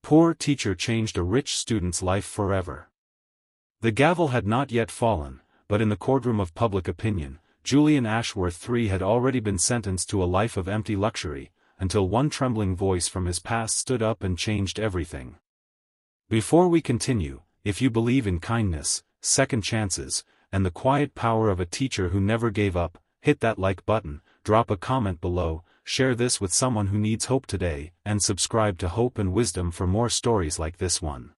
poor teacher changed a rich student's life forever. The gavel had not yet fallen, but in the courtroom of public opinion, Julian Ashworth III had already been sentenced to a life of empty luxury, until one trembling voice from his past stood up and changed everything. Before we continue, if you believe in kindness, second chances, and the quiet power of a teacher who never gave up, hit that like button, drop a comment below, share this with someone who needs hope today, and subscribe to Hope and Wisdom for more stories like this one.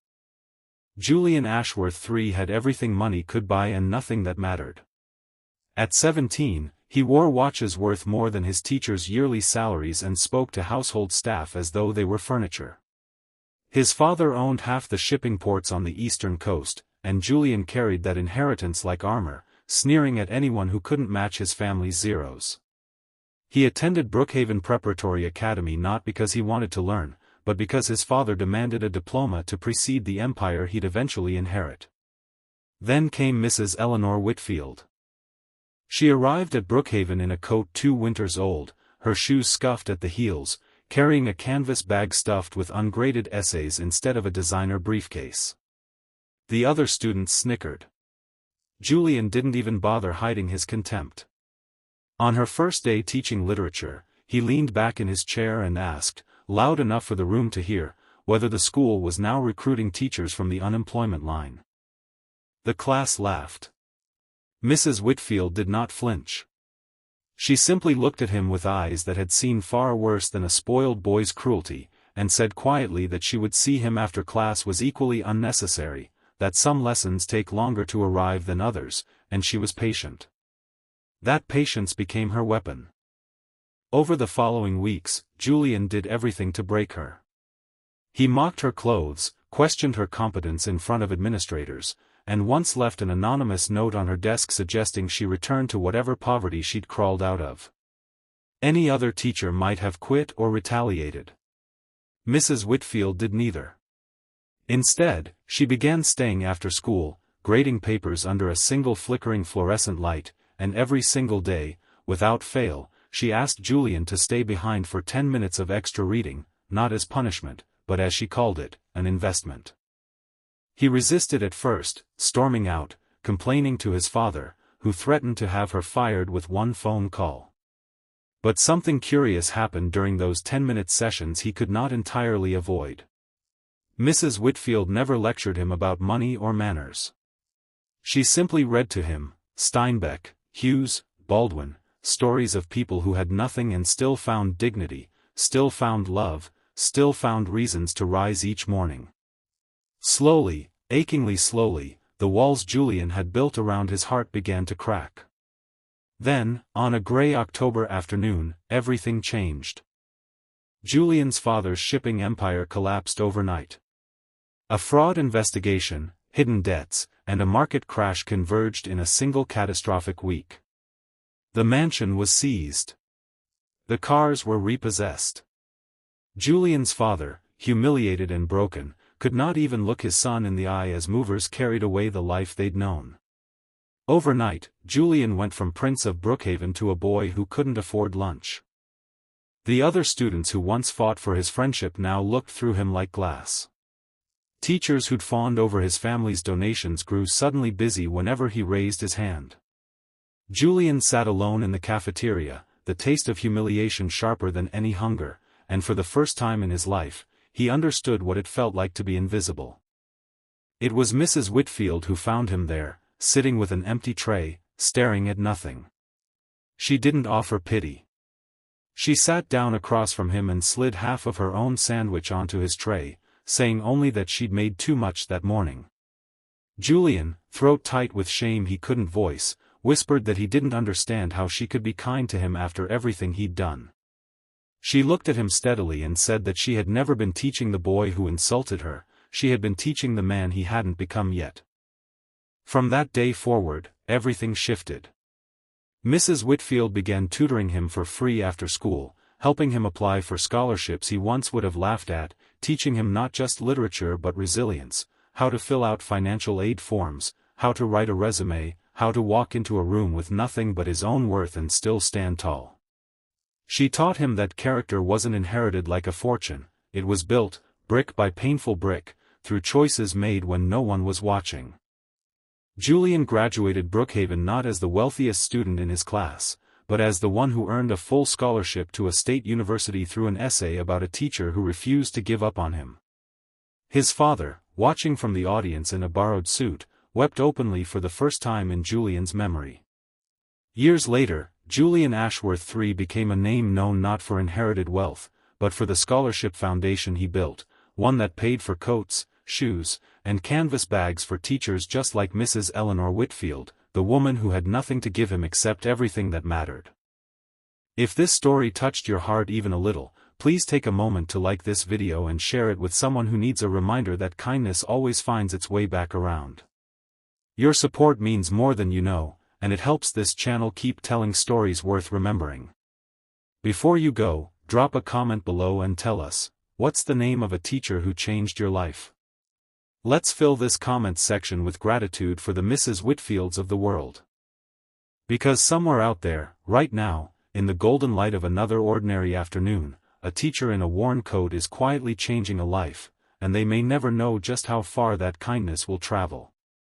Julian Ashworth III had everything money could buy and nothing that mattered. At 17, he wore watches worth more than his teachers' yearly salaries and spoke to household staff as though they were furniture. His father owned half the shipping ports on the eastern coast, and Julian carried that inheritance like armor, sneering at anyone who couldn't match his family's zeros. He attended Brookhaven Preparatory Academy not because he wanted to learn, but because his father demanded a diploma to precede the empire he'd eventually inherit. Then came Mrs. Eleanor Whitfield. She arrived at Brookhaven in a coat 2 winters old, her shoes scuffed at the heels, carrying a canvas bag stuffed with ungraded essays instead of a designer briefcase. The other students snickered. Julian didn't even bother hiding his contempt. On her first day teaching literature, he leaned back in his chair and asked, loud enough for the room to hear, whether the school was now recruiting teachers from the unemployment line. The class laughed. Mrs. Whitfield did not flinch. She simply looked at him with eyes that had seen far worse than a spoiled boy's cruelty, and said quietly that she would see him after class was equally unnecessary, that some lessons take longer to arrive than others, and she was patient. That patience became her weapon. Over the following weeks, Julian did everything to break her. He mocked her clothes, questioned her competence in front of administrators, and once left an anonymous note on her desk suggesting she return to whatever poverty she'd crawled out of. Any other teacher might have quit or retaliated. Mrs. Whitfield did neither. Instead, she began staying after school, grading papers under a single flickering fluorescent light, and every single day, without fail, she asked Julian to stay behind for 10 minutes of extra reading, not as punishment, but as she called it, an investment. He resisted at first, storming out, complaining to his father, who threatened to have her fired with one phone call. But something curious happened during those 10-minute sessions he could not entirely avoid. Mrs. Whitfield never lectured him about money or manners. She simply read to him, Steinbeck, Hughes, Baldwin, stories of people who had nothing and still found dignity, still found love, still found reasons to rise each morning. Slowly, achingly slowly, the walls Julian had built around his heart began to crack. Then, on a gray October afternoon, everything changed. Julian's father's shipping empire collapsed overnight. A fraud investigation, hidden debts, and a market crash converged in a single catastrophic week. The mansion was seized. The cars were repossessed. Julian's father, humiliated and broken, could not even look his son in the eye as movers carried away the life they'd known. Overnight, Julian went from Prince of Brookhaven to a boy who couldn't afford lunch. The other students who once fought for his friendship now looked through him like glass. Teachers who'd fawned over his family's donations grew suddenly busy whenever he raised his hand. Julian sat alone in the cafeteria, the taste of humiliation sharper than any hunger, and for the first time in his life, he understood what it felt like to be invisible. It was Mrs. Whitfield who found him there, sitting with an empty tray, staring at nothing. She didn't offer pity. She sat down across from him and slid half of her own sandwich onto his tray, saying only that she'd made too much that morning. Julian, throat tight with shame he couldn't voice, whispered that he didn't understand how she could be kind to him after everything he'd done. She looked at him steadily and said that she had never been teaching the boy who insulted her, she had been teaching the man he hadn't become yet. From that day forward, everything shifted. Mrs. Whitfield began tutoring him for free after school, helping him apply for scholarships he once would have laughed at, teaching him not just literature but resilience, how to fill out financial aid forms, how to write a resume, how to walk into a room with nothing but his own worth and still stand tall. She taught him that character wasn't inherited like a fortune, it was built, brick by painful brick, through choices made when no one was watching. Julian graduated Brookhaven not as the wealthiest student in his class, but as the one who earned a full scholarship to a state university through an essay about a teacher who refused to give up on him. His father, watching from the audience in a borrowed suit, wept openly for the first time in Julian's memory. Years later, Julian Ashworth III became a name known not for inherited wealth, but for the scholarship foundation he built, one that paid for coats, shoes, and canvas bags for teachers just like Mrs. Eleanor Whitfield, the woman who had nothing to give him except everything that mattered. If this story touched your heart even a little, please take a moment to like this video and share it with someone who needs a reminder that kindness always finds its way back around. Your support means more than you know, and it helps this channel keep telling stories worth remembering. Before you go, drop a comment below and tell us, what's the name of a teacher who changed your life? Let's fill this comments section with gratitude for the Mrs. Whitfields of the world. Because somewhere out there, right now, in the golden light of another ordinary afternoon, a teacher in a worn coat is quietly changing a life, and they may never know just how far that kindness will travel.